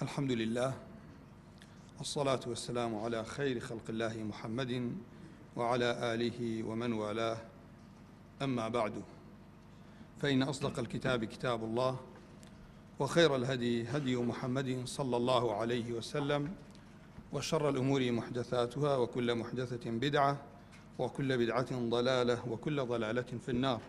الحمد لله والصلاة والسلام على خير خلق الله محمد وعلى آله ومن والاه. أما بعد، فإن أصدق الكتاب كتاب الله، وخير الهدي هدي محمد صلى الله عليه وسلم، وشر الأمور محدثاتها، وكل محدثة بدعة، وكل بدعة ضلالة، وكل ضلالة في النار.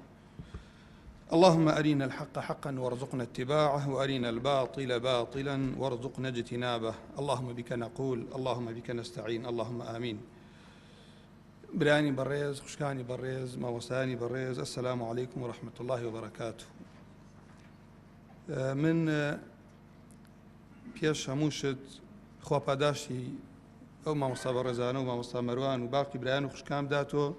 اللهم أرنا الحق حقا وارزقنا اتباعه، وأرنا الباطل باطلا وارزقنا اجتنابه. اللهم بك نقول، اللهم بك نستعين، اللهم آمين. براني بريز، خشكاني بريز، ماوساني بريز، السلام عليكم ورحمة الله وبركاته. من پێش هەمووشت خواپاداشی ئەو مامۆستا بەڕێزانە و مامۆستا مەروان و باقی برایان و خوشکام داتۆ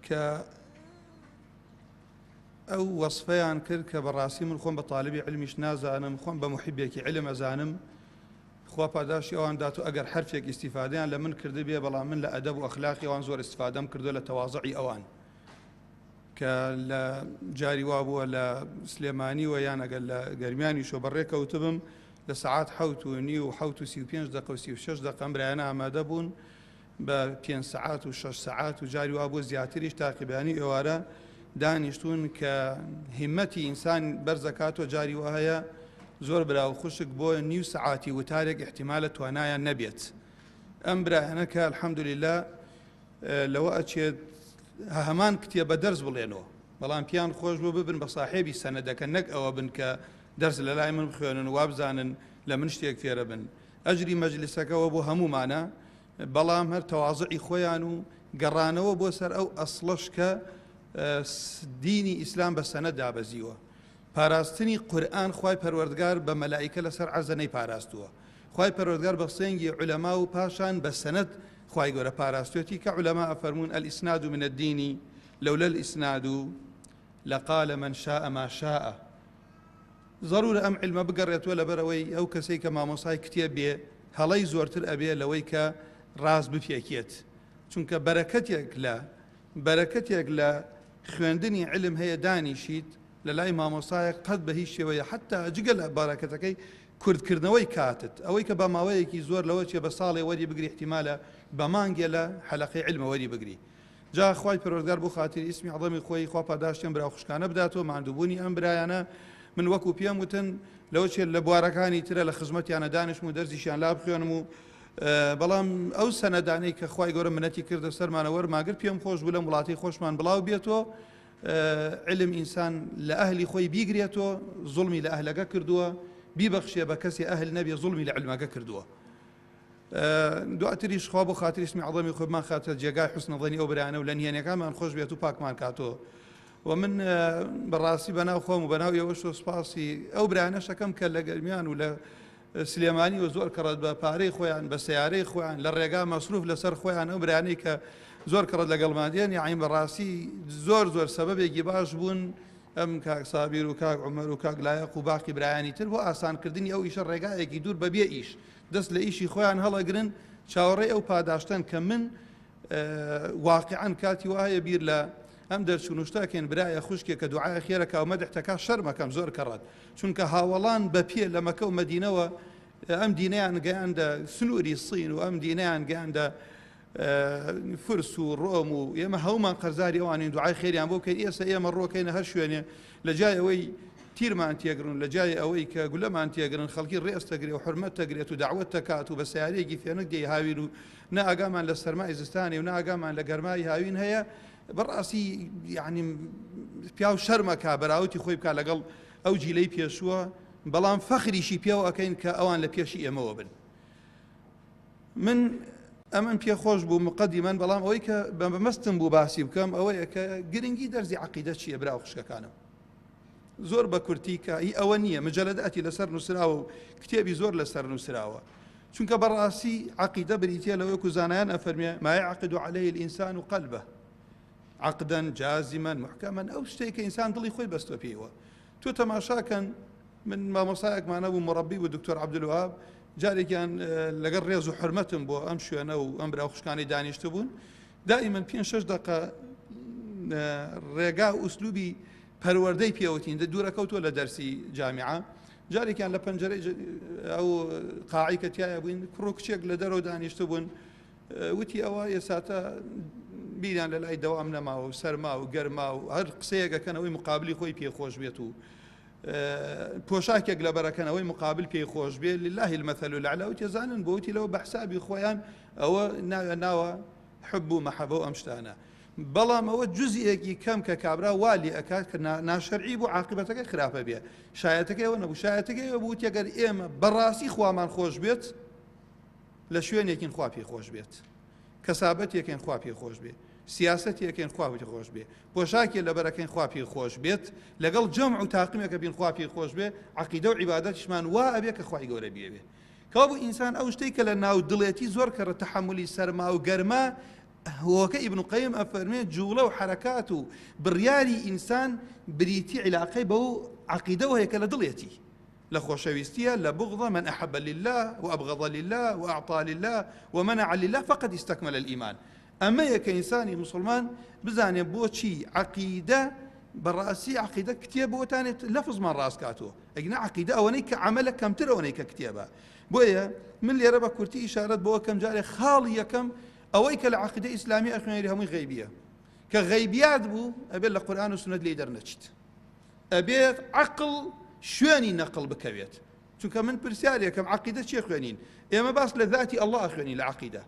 کە ئەو وەسفەیان کرد کە بەڕاستی من خۆم بە طالبی علمیش نازانم، خۆم بە محیبێکی علم ئەزانم. خوا پاداشی ئەوان داتۆ ئەگەر حرفێک ئیسیفادەیان لە من کرده بێ، بەڵام من لە ئەدەب و ئەخلاقی ئەوان زۆر ئیسیفادەم کردو لە تەواضعی ئەوان کە لە جاری وا بووە لە سلێمانی و یان ئەگەر لە گەرمیانی شۆ بەڕێکەوتبم لە سەعات 7:30 و 7:35 و 36 دقەم برایانە ئامادە بوون بە 5 سەعات و 6 سەعات و جاری وا بوو زیاتریش تاقیبانی ئێوارە دانیشتون کە هیمەتی ئینسان بەرزەکاتۆ. جاری وا هەیە زۆر براو خوشک بۆ نیو سەعاتی وتارێک احتیمالە توانایان نەبێت. ئەم برایانە کە الحەمدولله لەوە ئەچێت هەمان کتێبە دەرس بڵێنەوە، بەڵام پیان خۆش بۆ ببن بە ساحێبی سەنەدەکە، نەک ئەوە بن کە دەرس لە لای من بخوێنن و وابزانن لە من شتێک فێرە بن. ئەجری مەجلیسەکەەوە بۆ هەمومانە، بەڵام هەر تەواضعی خۆیان و گەڕانەوە بۆ سەر ئەو ئەسڵەش کە دینی ئیسلام بە سەنەد دابەزیوە. پاراستنی قورئان خوای پەروەردگار بە مەلائیکە لەسەر عەرزە پاراستووە. خوای پەروەردگار بە سێنگی عولەما و پاشان بە سەنەد خوای گەورە پاراستوێتی کە عولەما ئەفەرمون الئیسناد من الدین لولا الئیسناد لقال من شاء ما شاء. ضرورە ئەم علمە بگەڕێتوە لەبەرەوەی ئەو کەسەی کە مامۆسای کتێب بێ هەڵەی زۆرتر ئەبێ لەوەی کە ڕاست بپێکێت، چونکە بەرەکەتێک لە خوێندنی علم هەیە دانیشیت لە لای مامۆسایە قەت بە هیچ شێوەیە حتا جگە لە بارەکەتەکەی کوردکردنەوەی کاتت ئەوەی کە بە ماوەیەکی زۆر لەوە چێ بە ساڵێ وەری بگری احتیمالە بە مانگێ لە حەلەقەی علمە وەری بگری. جا خوای پەروەردگار بۆ خاتری ئیسمی عەظەمی خۆی خوا پاداشتیان برا خوشکانە بداتەوە. ماندووبوونی ئەم برایانە من وەکو پێم وتن لەوە چێ لە بوارەکانی ترە لە خزمەتیانە دانیشتم و دەرزیشیان لا بخوێنم و بەڵام ئەو سەنەدانەی کە خوای گەورە منەتی کردە سەرمانە وەرماگر پێم خۆش بوو لە وڵاتی خۆشمان بڵاو بێتەوە. علم ئینسان لە ئەهلی خۆی بیگرێتەوە، زوڵمی لە ئەهلەکە کردووە، بیبەخشێ بە کەسی ئەهل نەبێ زوڵمی لە علمەکە کردووە. دواتریش خوا بۆ خاتری ئیسمی عەظەمی خۆمان خاتە جێگای حوسنە ظەنی ئەو برایانە و لە نهێنیەکانمان خۆش بێت و پاکمان کاتەوە. و من بەڕاستی بەناو خۆم و بەناو ئێوەش سوپاسی ئەو برایانە شەکەم کە لە گەرمیان و لە سلێمانی و زۆر کەڕەت بە پارەی خۆیان بە سیارەی خۆیان لە ڕێگا مەسروف لەسەر خۆیان ئەو برایانەی کە زۆر کەڕەت لەگەڵمان دێن یاعین بەڕاستی زۆر سەبەبێکی باش بوون. ئەم کاک سابیر و کاک عومەر و کاک لایەق و باقی برایانی تر بۆ ئاسانکردنی ئەو ئیشە ڕێگایەکی دوور بەبێ ئیش دەست لە ئیشی خۆیان هەڵەگرن چاوەڕێی ئەو پاداشتن کە من واقعاً کاتی وایە بیر لە ئەم دەرچوونشتاکێن برایە خوشکێک کە دوعای خێرەکە و مەدحتەکە شەرمەکەم زۆر کەڕەت، چونکە هاوڵان بە پێ لە مەکە و مەدینەوە ئەم دینەیان گەیاندە سنووری سین و ئەم دینەیان گەیاندە فرس و ڕۆم و ئێمە هەومان قەرزاری ئەوانین دوعای خێریان بۆ بکەین. ئێستا ئێمە ڕۆکەینە هەر شوێنێ لە جای ئەوەی تیرمان تێگرن، لە جای ئەوەی کە گولەمان تێگرن، خەڵکی ڕێز تەگرێت و حورمەت تەگرێت و داعوەت تەکات و بە سیارەیەکی فێنک دێی هاوین و نە ئاگامان لە سەرمای زستانی و نە ئاگامان لە گەرمای هاوین هەیە. بەڕاستی یعنی پیا و شەرمەکە بەراوتی خۆی بکات لەگەڵ ئەو جیلەی پێشووە، بەڵام فەخریشی پێوە ئەەکەین کە ئەوان لە پێشی ئێمەوە بن. من ئەمەم پێ خۆش بوو مقەدیمەن، بەڵام ئەوەی کە بەمەستم بوو باسی بکەم ئەوەیە کە گرنگی دەرزی عەقیدە چییە برا خوشکەکانم. زۆر بە کورتی کە ئەوە نییە مجەلەداتی لەسەر نووسراوە و کتێبی زۆر لەسەر نووسراوە، چونکە بەڕاستی عەقیدە بریتە لەوەی کو زانایان ئەفەرمێ ما يعقد عليه الإنسان قلبه عقدا جازما محكما. ئەو شتێک کە ئینسان دڵی خۆی بەستۆ پێیەوە. تۆ تەماشاکەن من مامۆسایەکمانە بوو مڕەبی و دکتۆر عەبدولوهاب جارێکیان لەگەڵ ڕێز و حرمەتم بۆ ئەم شوێنە و ئەم برا خوشکانی دانیشتە بوون دائیمەن 5-6 دقە ڕێگا و ئوسلوبی پەروەردەی پێوتین دوورەکەوتووە لە دەرسی جامیعە جارێکیان لە پەنجەرەی ئەو قاعی کە تایە بووین کوڕ و کچێک لە دەرەوە دانیشتە بوون وتی ئەوە ئێساتە بیریان لە لای دەوام نەماوە و سەرما و گەرما و هەر قسەیەکەکەنەوەی مقابلی خۆی پێخۆش بێت و پۆشاکێک لە بەرەکەنەوەی مقابل پێخۆش بێت لله المەثل الأعلى و تێزانن بۆتی لەوە بە حسابی خۆیان ئەوە ناوە حب و مەحەبە و ئەم شتانە بەڵام ئەوە جزئێکی کەم کە کابرا والی ئەکات کە ناشەرعی بوو عاقبەتەکەی خراپە بێ شایەتەکەی ئەوە نەبوو شایەتەکەی ئەوە بوو ئەگەر ئێمە بەڕاستی خوامان خۆش بێت لە شوێنێکین خوا پێ خۆش بێت کەسابەتێکین خوا پێ خۆش بێت سیاسەتێکین خوا پێ خۆش بێت پۆشاکێ لە بەرەکەین خوا پێ خۆش بێت لەگەڵ جەمع و تاقیمێکە بین خوا پێ خۆش بێت عەقیدە و عیبادەتیشمان وا ئەبێ کە خوای گەورە بێوێ کەوابوو ئینسان ئەو شتەی کە لە ناو دڵێتی زۆر کەڕە تەحەمولی سەرما و گەرما هۆکە ئیبن قەیم ئەفەرمێت جوڵە و حەرەکات و بڕیاری ئینسان بریتی علاقەی بەو عەقیدەوە هەیە کە لە دڵێتی لە خۆشەویستیە لە بغضە من أحب لله وأبغض لله وأعطى لله ومنع لله فقد استكمل الإيمان ئەمە یەکە ئینسانی مسلمان بزانێ بۆچی عەقیدە بەڕاستی عەقیدە کتێب بۆتانێت لەفزمان ڕاستکاتەوە ئەگەنا عەقیدە ئەوەنەی کە عەمەلە کەمتر ئەوەنەی کە کتێبە بۆیە من لێرە بە کورتی ئیشارەت بۆ کەم جارێ خاڵی یەکەم ئەوەی کە لە عەقیدە ئیسلامی ئەخوێنێری هەمووی غەیبیە کە غەیبیات بوو ئەبێت لە قورئان و سونەت لێی دەرنەچیت ئەبێت عەقڵ شوێنی نەقڵ بکەوێت چونکە من پرسیارێکم عەقیدە چێ خوێنین ئێمە باس لە ذاتی ئەڵڵا خوێنین لە عەقیدە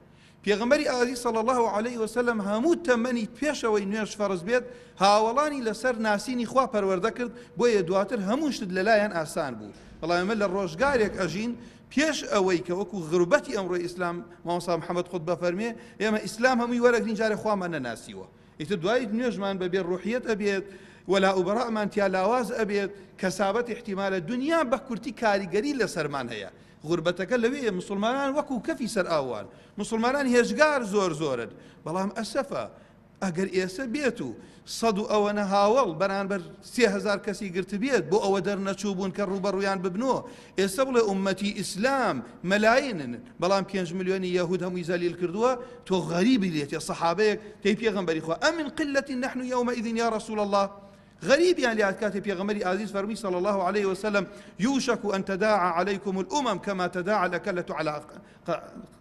پێغەمبەری ئازیز صلی الله عليه وسلم هەموو تەمەنی پێشەوەی نوێژ فەرز بێت هاوڵانی لەسەر ناسینی خوا پەروەردە کرد بۆیە دواتر هەموو شت لەلایەن ئاسان بوو بەڵام ئێمە لە ڕۆژگارێک ئەژین پێش ئەوەی کە وەکو غروبەتی ئەمڕۆی ئیسلام مامۆستا محەممەد خودبە فەرمێ ئێمە ئیسلام هەمووی وەرەگرین جارێ خوامان نەناسیوە ئیتر دوای نوێژمان بەبێ ڕوحیەت ئەبێت ولا ئوبەڕەمان تیا لاواز ئەبێت کەسابەت احتیمالە دنیا بە کورتی کاریگەری لەسەرمان هەیە غوربەتەکە لەوەیە مسلمانان وەکو کەفی سەر ئاوان مسلمانان هێژگار زۆرن بەڵام ئەسەفە ئەگەر ئێستا بێت و سەد و ئەوەنە هاوڵ بەرامبەر 3000 کەسی گرت بێت بۆ ئەوە دەرنەچوو بوون کە ڕوبەڕویان ببنەوە ئێستا بڵێ ئومەتی ئیسلام مەلاینن بەڵام 5 ملیۆنی یەهود هەمووی زەلیل کردووە تۆ غەریبی لێتێ سەحابەیەک تێی پێغەمبەری خوا ئەمن قلة نحن يومئذ يا رسول الله غريبيان لهات كاتب يغمري عزيز فرمي صلى الله عليه وسلم يوشك أن تداعى عليكم الأمم كما تداعى الأكلة على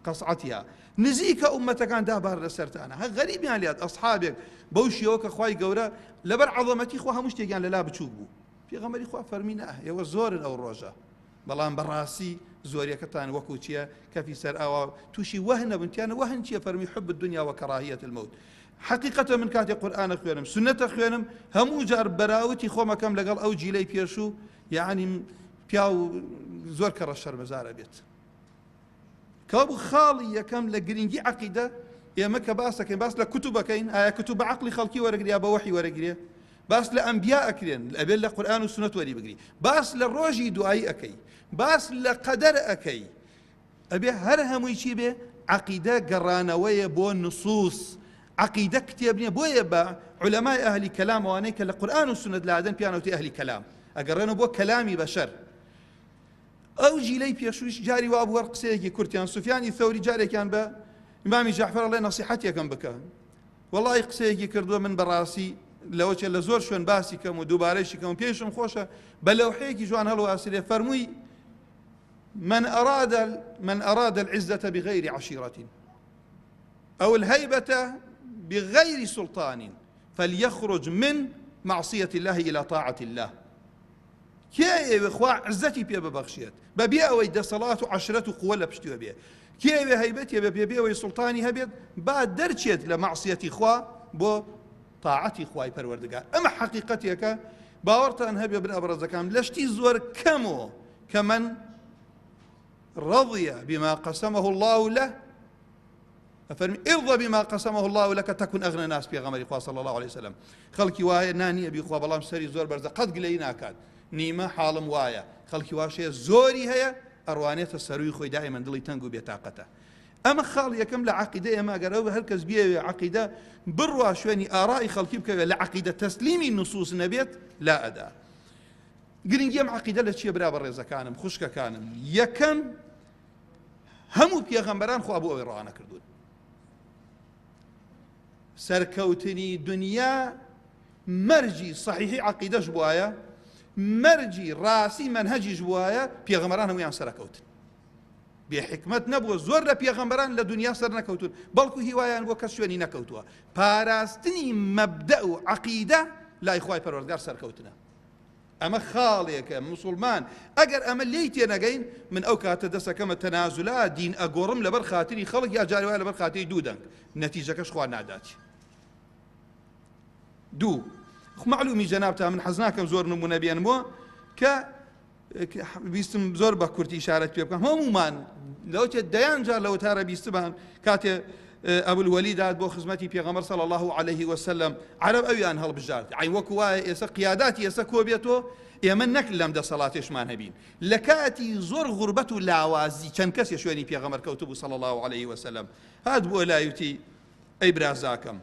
قصعتها نزيك أمتك عن دابار لسرتانا غريبيان لهات أصحابك بوشي وك خواي قورا لبر عظمتي خواها مشتيقان للا بتشوبو في غمري خوا فرمينا يو زور أو الرجا بلان براسي زوريكتان وكوتيا كفي سر أو توشي وهن بنتيان وهن تيا فرمي حب الدنيا وكراهية الموت حقيقة من كاتي قرآن خوينم سنة خوينم همو جار براوتي خوما كم لقال أو جيلي بيشو يعني بياو زور كرشر مزارة بيت كابو خالي يكم لقرينجي عقيدة يا مكة باسكين باس لكتبكين آية كتب عقلي خلقي ورقريا بوحي ورقريا باس لأنبياء أكرين الأبيل لقرآن وسنة وري بقري باس للروجي دعائي أكي باس لقدر أكي أبي هرهم ويشي به عقيدة قرانوية بو النصوص عقيدة كتابني بويا با علماء أهل كلام وانيك القرآن والسنة لادن بيانوتي أهل كلام أقرأنا بو كلامي بشر أو جيلي بيشوش جاري وأبو ورق سيكي كرتيان سفيان الثوري جاري كان با إمامي جعفر الله نصيحتي كان بكا والله قسيكي كردوا من براسي لو تشل زور شون باسي كم ودوباريشي كم بيشم خوشة بلوحيكي جوان هلو أسري فرموي من أراد العزة بغير عشيرة أو الهيبة بغير سلطان فليخرج من معصية الله إلى طاعة الله كي إخوة عزتي بيا ببخشيت ببيا ويدا صلاة عشرة قوة لبشتوا بيا كي هيبتي ببيا ويسلطاني هبيت بعد درجت لمعصية إخوة بو طاعة إخوة يبروردقار أما حقيقتك باورت أن هبيا بن أبرز كام لشتي زور كمو كمن رضي بما قسمه الله له فرمي ارضى بما قسمه الله لك تكن أغنى الناس في غمر إخوة صلى الله عليه وسلم خلقي وايا ناني أبي إخوة بلام سري زور برزا قد قلينا كاد نيمة حالم وايا خلقي واشي زوري هيا أروانيت السروي خوي دائما دلي تنقو بيتاقته أما خالي يكم لعقيدة ما قالوا هركز بيه عقيدة بروا شواني آرائي خلقي بك لعقيدة تسليمي النصوص النبيت لا أدا قلين جيم عقيدة لتشي برابر رزا كانم خشكا كانم يكم همو بيغمبران خو أبو أوي روانا كردون سەرکەوتنی دنیا مەرجی صحیحی عەقیدەش بوایە، مەرجی ڕاستی مەنهەجیش بوایە، پێغەمبەران هەموویان سەرەکەوتن. بێحکمەت نەبووە، زۆر لە پێغەمبەران لە دنیا سەر نەکەوتون، بەڵکو هیوایان بۆ کەس شوێنی نەکەوتووە. پاراستنی مەبدە و عەقیدە لای خوای پەروەردگار سەرکەوتنە. ئەمە خاڵێکە موسڵمان ئەگەر ئەمە لێی تێنەگەین، من ئەو کاتە دەسەکەمە تەنازولا دین ئەگۆڕم لەبەر خاتری خەڵک یا جارێ وایە لەبەر خاتری دوو دەنگ، نەتیجەکەش خوا ناداتی. دوو معلومی جەنابتان من حەز ناکەم زۆر نمونە بێنمەوە کە بیستم زۆر بە کورتی ئیشارەت پێ بکەم. هەمومان لەوتێ دەیان جار لەو تارە بیستمان کاتێ ئەبولوەلی داد بۆ خزمەتی پێغەمبەر صلی الله عليه وسلم، عەرەب ئەویان هەڵبژارد. عین وەکو وایە ئێستا قیاداتی ئێستا کۆ بێتەوە، ئێمە نەک لەم دەسەڵاتێشمان هەبین. لە کاتی زۆر غوربەت و لاوازی چەند کەسێ شوێنی پێغەمبەر کەوتبوو صلی الله عليه وسلم، هات بۆ لایوتی ئەی برازاکەم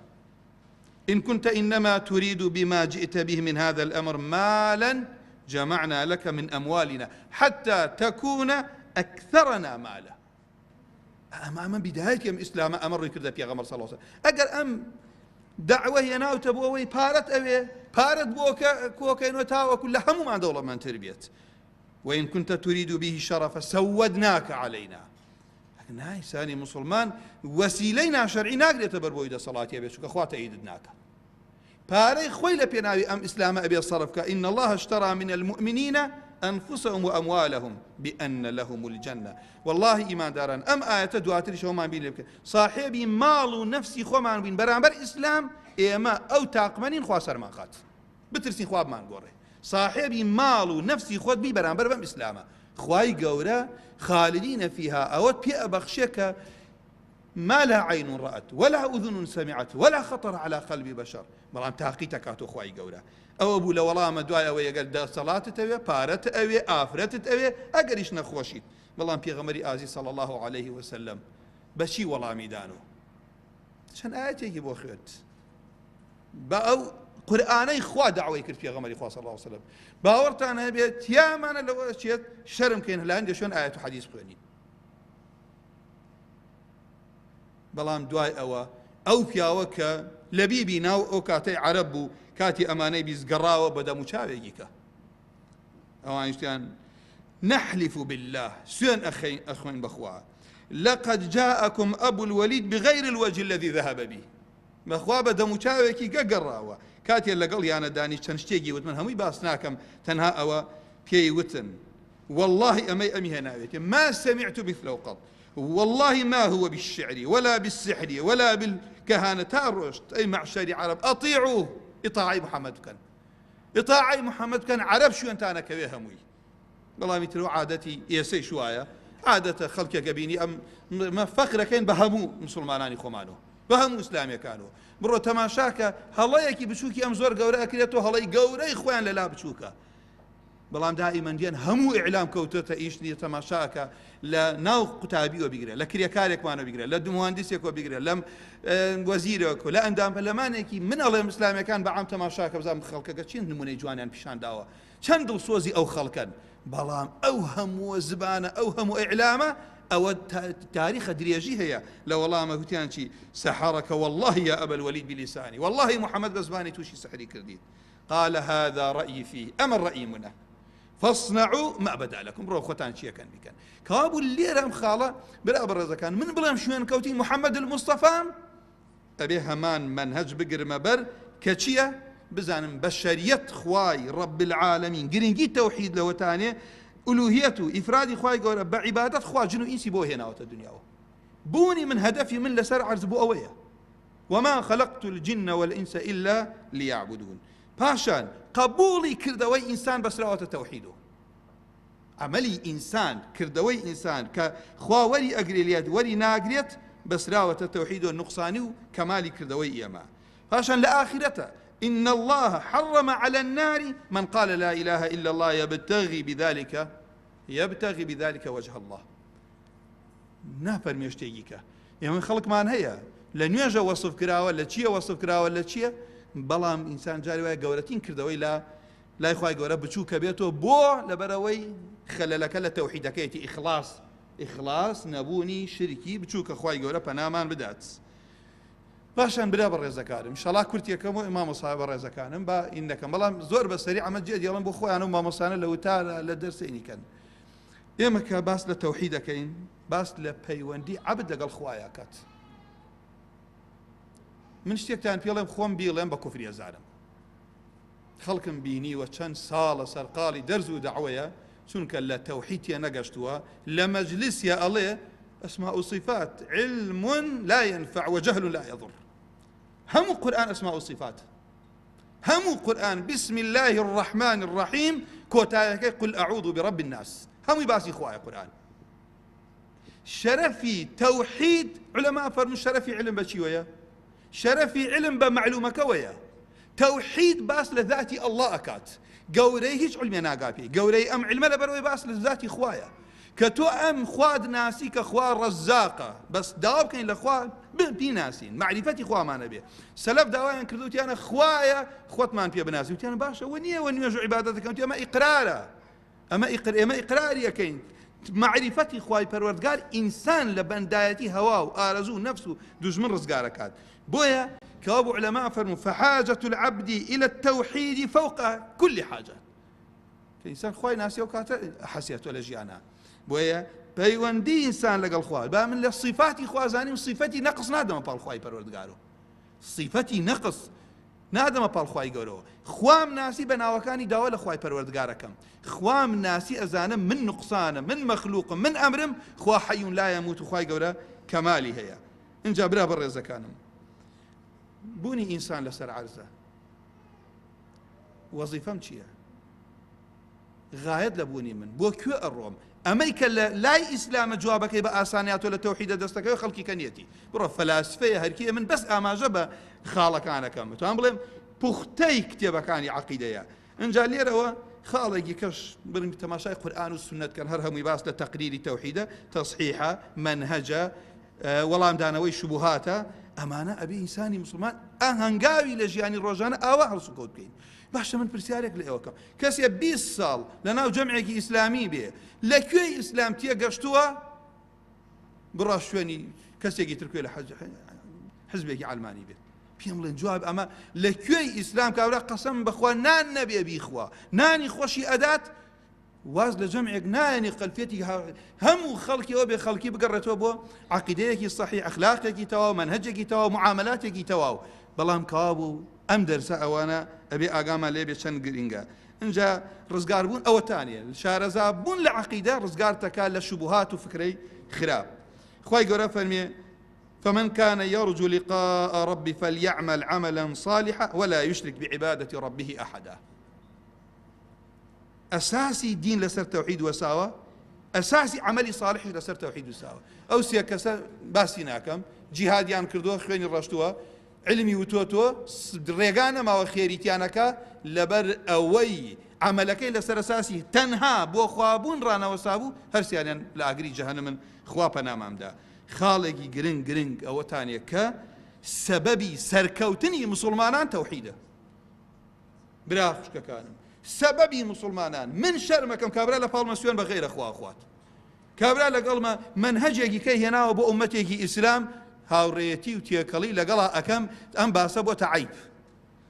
إن كنت إنما تريد بما جئت به من هذا الأمر مالا جمعنا لك من أموالنا حتى تكون أكثرنا مالا. أما بداية إسلام أمر كذا بيغمر صلى الله عليه وسلم. أجر أم دعوة يناو تبوي بارت أوي بارت بوكا كوكا نتاوى كل هم مع دولة من تربية. وإن كنت تريد به شرف سودناك علينا. ناي ساني مسلمان وسيلينا شرعي ناقل يتبر إذا صلاتي بيشوك أخوات أيدناك باري خويل بيناوي أم إسلام أبي الصرفك إن الله اشترى من المؤمنين أنفسهم وأموالهم بأن لهم الجنة. والله إيمان داران أم آية دواتري شو ما بين لك صاحبي مال نفسي خو ما بين برامبر إسلام إما أو تاقمنين خواسر ما خات بترسين خواب ما نقوله صاحبي مال نفسي خود بي برامبر بم إسلامه خواي قورة خالدين فيها أود بي أبخشك ما لا عين رأت ولا أذن سمعت ولا خطر على قلب بشر. بلام تاقيتك أتو خواي قورة أو أبو لولا ما دعاء أو يقال دا صلاة تأوي بارت أوي آفرت تأوي أقريش نخوشي. بلام بيغمري آزي صلى الله عليه وسلم بشي والله ميدانو شان آياتي يبو خيرت بأو قرآني خوا دعوة يكر بيغمري خوا صلى الله عليه وسلم باورتان هبيت يا مانا لو أشيت شرم كين هلا عندي شون آيات وحديث بخيني. بلام دعاء أو فياوك لبيبي ناو أو كاتي عربو كاتي أماني بيزقراوة بدا مشابهيك أو عنشتان نحلف بالله سين أخوين بخوا لقد جاءكم أبو الوليد بغير الوجه الذي ذهب به. بخوا بدا مشابهيك قراوة كاتي اللي قال يانا داني تنشتيجي وتمن همي باسناكم تنها أو بيي وتن والله أمي هناويك ما سمعت مثله قط والله ما هو بالشعر ولا بالسحر ولا بالكهانة تارشت أي معشر عرب أطيعوه إطاعي محمد كان إطاعي محمد كان عرب شو أنت أنا كويه هموي والله مثل عادتي يسي شوية عادة خلق قبيني أم ما فخر كان بهمو مسلماناني خمانو بهمو إسلامي كانوا برو تماشاك هلا يكي بشوكي أم زور قورا أكلتو هلا قورا إخوان لا بشوكا بلام دائما ديان همو إعلام كوتوتا إيشني تماشاك لا ناو قتابي وبيقرأ لا كريكارك ما بيقرأ لا مهندسك وبيقرأ لا وزيرك لا أندام فلمانكي من الله الإسلام كان بعام تماشاك بزام خلقك شين نموني جوانان بشان داوا شندل صوزي أو خلقا بلام أوهم وزبانة أوهم إعلامه أو تاريخ دريجي هي لا والله ما قلتيان شي سحرك والله يا أبا الوليد بلساني والله محمد بزباني توشي سحري كرديد. قال هذا رأيي فيه أما الرأي منه فاصنعوا ما بدا لكم رو خوتان شيء كان بكن كابو اللي رام خاله بلا برزه كان من بلام شوين كوتي محمد المصطفى أبي همان منهج بقر مبر كشيا بزانم بشرية خواي رب العالمين قرنجي توحيد له تاني ألوهيته إفراد خواي قول بعبادة خواي جنو إنسي بو هنا الدنيا بوني من هدفي من لسر عرز بو أوية وما خلقت الجن والإنس إلا ليعبدون. باشان قبولي كردوي إنسان بس راوة توحيده عملي إنسان كردوي إنسان كخوا ولي أقريليات ولي ناقريت بس راوة توحيده النقصاني كمالي كردوي إيما. باشان لآخرته إن الله حرم على النار من قال لا إله إلا الله يبتغي بذلك وجه الله. نافر ميشتيجيك يعني من خلق مان هيا لن يجا وصف كراوة لتشيا وصف كراوة لتشيا بەڵام ئینسان جاری وایە گەورەترین کردەوەی لا لای خوای گەورە بچووکە بێتەوە بۆ لەبەرەوەی خەلەلەکە لە تەوحیدەکەیەتی ئیخلاص نەبوونی شرکی بچووکە خوای گەورە پەنامان بدات. پاشان برا بە ڕێزەکانم شەڵا کورتێکەکەم و مامۆسا بە ڕێزەکانم با ئین دەکەم بەڵام زۆر بەسەری ئەمە جێ دێڵم بۆ خۆیان و مامۆسانە لە وتارە لە دەرسێنیکەن ئێمە کە باس لە تەوحید دەکەین باس لە پەیوەندی عەبد لەگەڵ خوایە کات من شتێکتان پێڵێم خۆم بیڵێم بە کوفری ئەزارم خەڵکم بینیوە چەند ساڵە سەرقاڵی دەرز و دەعوەیە چونکە لە تەوحیدیە نەگەشتووە لە مەجلیسیە ئەڵێ أسماء وصفات علم لا ينفع وجهل لا يضر هم قرآن أسماء وصفات هم قرآن بسم الله الرحمن الرحيم كوتايك قل أعوذ برب الناس هم باسي خوايا قرآن شرفي توحيد علماء فرموا شرفي علم بشيوية شرفي علم بمعلومة كوية توحيد باس لذاتي الله أكات قوري هيج علمي ناقابي قوري أم علم لبروي باس لذاتي خوايا كتو أم خواد ناسي كخوا رزاقة بس داوب كاين لخوا بناسين معرفتي خوا ما نبي سلف داوين كردوتي أنا خوايا خوات ما نبي بناسي وتي أنا باشا ونية جو عبادتك أنت أما إقرارا أما إقراري كاين معرفتي خواي پروردگار إنسان لبندايتي هوا وآرزو نفسه دجمن رزقاركات بويا كابو علماء فرموا فحاجة العبد إلى التوحيد فوق كل حاجة كإنسان خواي ناسي وكاتا حسيته لجيانا بويا پەیوەندی ئینسان لەگەڵ خوا با من لە صفاتی خوا زانیم صفەتی نەقص نادەمە پاڵ خوای پەروەردگارەوە صفەتی نەقص نادەمە پاڵ خوای گەورەوە خوام ناسی بە ناوەکانی داوا لە خوای پەروەردگارەکەم خوام ناسی ئەزانم من نقصانم من مەخلوقم من ئەمرم خوا حەیون لا یەموت و خوای گەورە کەمالی هەیە اینجا برا بە ڕێزەکانم بوونی ئینسان لەسەر عەرزە وەزیفەم چییە غایەت لە بوونی من بۆ کوێ ئەڕۆم ئەمەی کە لە لای ئیسلامە جوابەکەی بە ئاسانیاتۆ لە تەوحیدە دەستەکەی خەڵکی کەنیەتی بڕۆ فەلاسفەیە هەرکیە من بەس ئاماژە بە خاڵەکانەکەم توان بڵێم پوختەی کتێبەکانی عەقیدەیە اینجا لێرەوە خاڵێکی کەش برن تەماشای قورئان و سونەتکەن هەر هەمووی باس لە تەقریری تەوحیدە تەصحیحە منهەجە وەڵامدانەوەی شوبوهاتە ئەمانە ئەبێ ئینسانی مسلمان ئاهەنگاوی لە ژیانی ڕۆژانە ئاوا هەڵسوکەوت بکەین باشە من پرسیارێک لە ئێوەکەم کەسێ 20 ساڵ لە ناو جەمعێکی ئیسلامی بێ لەکوێی ئیسلام تێگەشتووە بڕا شوێنی کەسێکی ترکوێ لە حزبێکی ئەڵمانی بێت پێم بڵێن جواب ئەمە لەکوێی ئیسلام کابرا قەسەم بەخوا نان نەبێ بیخوا نانی خۆشی ئەدات واز لە جەمعێک نایەنی قەلفێتی هەموو خەڵکی ئەوە بێ خەڵکی بگەڕێتەوە بۆ عەقیدەیەکی صەحیح ئەخلاقێکی تەواو منهەجێکی تەواو معاملاتێکی تەواو بەڵام کەوا بوو ئەم دەرسە ئەوانە ئەبێ ئاگامان لێ بێ چەند گرینگە اینجا ڕزگار بوون ئەوەتانیە شارەزا بوون لە عەقیدە ڕزگار تەکات لە شوبوهات و فکرەی خراپ خوای گەورە فەرمێ فمن كان يرجو لقاء ربه فليعمل عملا صالحا ولا يشرك بعبادة ربه أحدا أساسي دين لسر توحيد وساوة أساسي عملي صالح لسر توحيد وساوة أو سيكسا باسيناكم جهاديان كردوه خوين الرشتوه علمي وتوتو ريغانا ما وخيريتيانكا لبر أوي عملكي لسر أساسي تنها بو خوابون رانا وسابو هرسيانيان لأقري جهنم خوابنا مامدا خاڵێکی گرنگ ئەوە تانیە کە سەبەبی سەرکەوتنی مسلمانان تەوحیدە برا خوشکەکانم سەبەبی مسلمانان من شەرمەکەم کابرا لە پاڵمە سوێن بە غەیرە خوا خوات کابرا لەگەڵمە منهەجێکی کەی هێناوە بۆ ئومەتێکی ئیسلام هاوڕێیەتی و تێکەڵی لەگەڵا ئەکەم ئەم باسە بۆتە عیب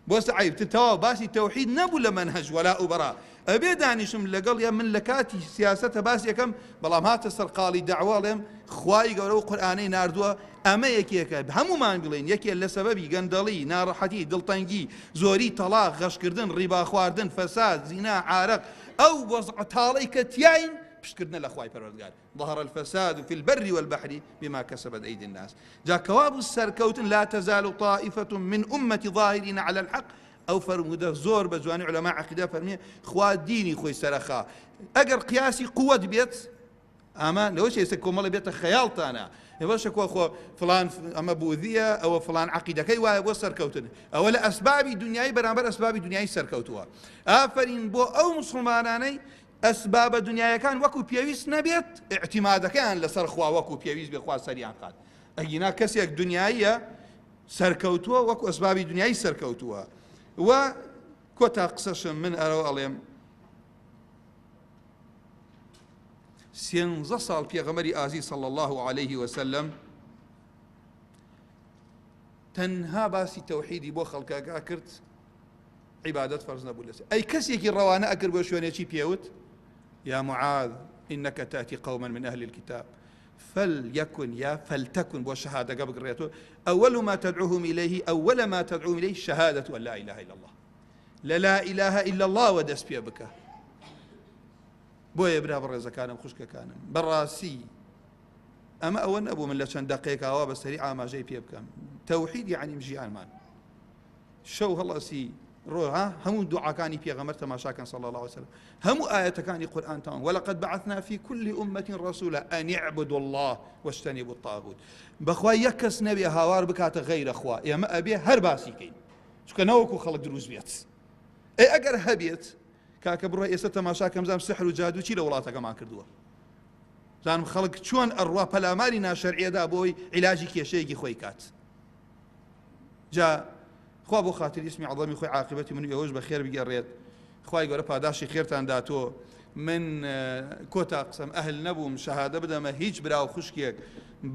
بۆستە عیب تەواو باسی تەوحید نەبوو لە منهەج وەلا ئوبەڕا ئەبێ دانیشم لەگەڵ یا من لە کاتی سیاسەتە باسی یەکەم بەڵام هاتە سەرقاڵی دەعواڵێم خوای گەورە و قورئانەی ناردووە ئەمە یەکێکە هەمومان بڵێن یەکێ لە سەبەبی گەندەڵی ناڕەحەتی دڵتەنگی زۆری تەلاق غەشکردن ڕیبا خواردن فەساد زینا عارەق ئەو وەزع تاڵەی کە تیاین پشتکردنە لە خوای پەروەردگار ظهر الفساد في البر والبحر بما كسبت أيدي الناس جا كواب السركوت لا تزال طائفة من أمتي ظاهرين على الحق أو فرموده زور بجواني علماء عقيدة فرمية خوا ديني خوي سرخا أجر قياسي قوة بيت أما لو شيء يسكو مال بيت خيال تانا يبغى شكوا خو فلان أما بوذية أو فلان عقيدة كي وسر كوتن أو لا أسباب دنياي برامبر أسباب دنياي سر كوتوا آفرين بو أو مسلماناني أسباب دنياي كان وكو بيويس نبيت اعتماد كان لسر خوا وكو بيويس بخوا سريعا قاد أجينا كسيك دنياية سر كوتوا وكو أسباب دنياي سر كوتوا وكوتا قصص من أرو أليم سينزە ساڵ پێغەمبەری ئازیز صلى الله عليه وسلم تەنها باسی تەوحیدی بۆ خەڵکەکە کرد عیبادەت فەرز نەبوو لەسەر ئەی کەسێکی ڕەوانە ئەکرد بۆ شوێنێکی پێوت يا معاذ إنك تأتي قوما من أهل الكتاب فليكن يا فلتكن وشهادة قبل قريته أول ما تدعوهم إليه شهادة أن لا إله إلا الله لا إله إلا الله ودس بي بك بويا برا برزا كان خشك كان براسي أما أول أبو من لشان دقيقة أو بس سريعة ما جاي بي بك توحيد يعني مجيئان مان شو هلا سي روها هم دعاء كان في غمر تماشا كان صلى الله عليه وسلم هم آية كان القرآن تمام ولقد بعثنا في كل أمة رسولا أن يعبدوا الله واجتنبوا الطاغوت بخوا يكس نبي هاوار بكات غير أخوا يا ما أبي هرباسي كين شو كنوكو خلق دروز بيت أي أجر هبيت كاكبر رئيس تماشا كم زام سحر وجادو شيل ولاتك ما كردوه زانم خلق شون أروا بلا مالنا شرعية دا بوي علاجي كيشيكي خويكات جاء خوا بۆ خاتر اسمی عظەمی خۆی عاقبەتی من ئێوەش بە خێر بگەڕێت خوای گەورە پاداشی خێرتان داتۆ من کۆتا قسەم ئەهل نەبووم شەهادە بدەمە هیچ برا و خوشکێک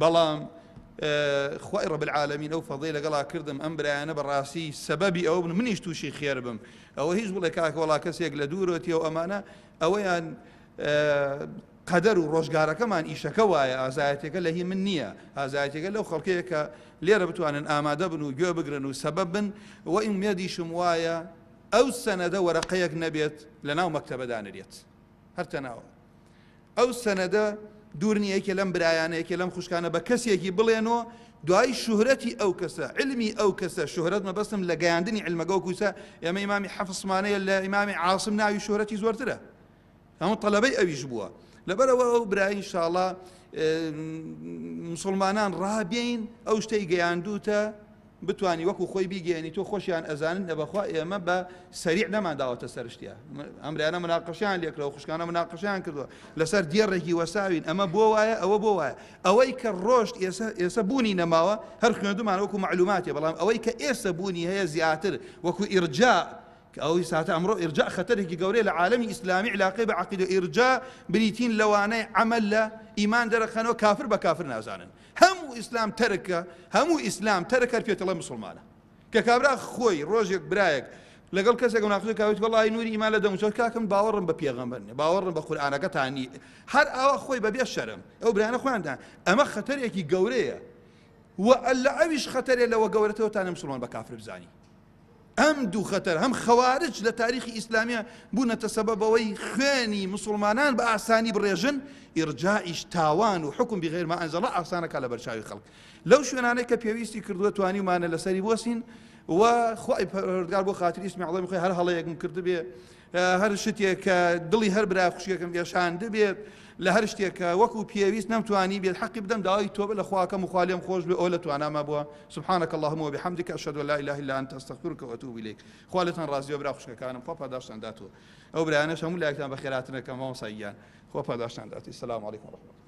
بەڵام خوای ڕەب العالەمین ئەو فەضەی لەگەڵا کردم ئەم برایانە بەڕاستی سەبەبی ئەوە بن منیش تووشی خێر بم ئەوە هیچ بڵێ کاکە وەڵا کەسێک لە دوورەتی و ئەمانە ئەوەیان قەدەر و ڕۆژگارەکەمان ئیشەکە وایە ئازایەتێکە لە هی من نییە ئازایەتێکە لەو خەڵکەیە کە لێرە بتوانن ئامادە بن و گوێ بگرن و سەبەب بن و ئیمێدیشم وایە ئەو سەنەدە وەرەقەیەک نەبێت لە ناو مەکتەبەدا نەرێت هەرتە ناوە ئەو سەنەدە دوور نیە یەکێ لەم برایانەیەکێ لەم خوشکانە بە کەسێکی بڵێنەوە دوای شوهرەتی ئەو کەسە علمی ئەو کەسە شوهرەت مەبەستم لە گەیاندنی علمەکە و کوسە ئێمە ئیمامی حەفسمانەیە لە ئیمامی عاصم ناوی شوهرەتی زۆرترە هەموو تەلەبەی ئەویش بووە لەبەرەوە ئەو برای ئینشاءڵڵا مسلمانان ڕابین ئەو شتەی گەیاندوتە بتوانی وەکو خۆی بیگەێنی تۆ خۆشیان ئەزانن دەبەخوا ئێمە بە سەریع نەماداوەتە سەرشتیا ئەمرایانە مناقەشیان لێکرەوە خوشکانە مناقەشیان کردووە لەسەر دێڕێکی وەساوین ئەمە بۆ وایە ئەوە بۆ وایە ئەوەی کە ڕۆشت ئێستا بوونی نەماوە هەر خوێندومان وەکو معلوماتێ بەڵام ئەوەی کە ئێستا بوونی هەیە زیاتر وەکو ئیرجاء ئەوەی ساتە ئەمڕۆ ئیرجاء خەتەرێکی گەورەیە لە عالەمی ئیسلامی علاقەی بە عەقیدە ئیرجاء بریتین لەوانەی عەمەل لە ئیمان دەرەخەنەوە کافر بە کافر نازانن هەموو ئیسلام تەرکە هەموو ئیسلام تەرکە پێتەڵە مسلمانە کە کابرا خۆی ڕۆژێک برایەک لەگەڵ کەسێک مناقەشە کاوێت وەڵی نوری ئیمان لە دەموچۆ کاکەم باوەڕم بە پێغەمبەر نییە باوەڕم بە قورئانەکەتانی هەر ئەوە خۆی بەبێ شەرم ئەو برایانە خۆیاندان ئەمە خەتەرێکی گەورەیە و لە ئەویش خەتەرێ لەوە گەورەتەوە تانە مسلمان بە کافر بزانی ئەم دوو خەتەر هەم خەوارج لە تاریخی ئیسلامیە بوونەتە سەبەبەوەی خوێنی مسلمانان بە ئاسانی بڕێژن ئیرجاعیش تاوان و حکم بغیر ما ئەنزەڵە ئاسانەکە لە بەرچاوی خەڵک لەو شوێنانەی کە پێویستی کردووە توانیمانە لەسەری بۆسین و خوای پەروەردگار بۆ خاتری اسمی عەظەمی خۆی هەر هەڵەیەکم کرد بێ هەر شتێک کە دڵی هەر برا خوشکێکم پێشاند بێت لە هەر شتێکە وەکو پێویست نەمتوانی بێت حەقی بدەم داوای تۆبە لە خواکەم و خوا لێم خۆش بێ ئەو لە توانامە بووە سبحانك اللهم وبحمدك أشهد أن لا إله إلا أنت أستغفرك وأتوب إليك خوا لێتان ڕازی و برا خوشکەکانم خوا پاداشتان داتوە ئەو برایانەش هەموو لایەکتان بە خێراتنەکەم مامۆساییان خوا پاداشتان داتی السلام عليكم ورحمة الله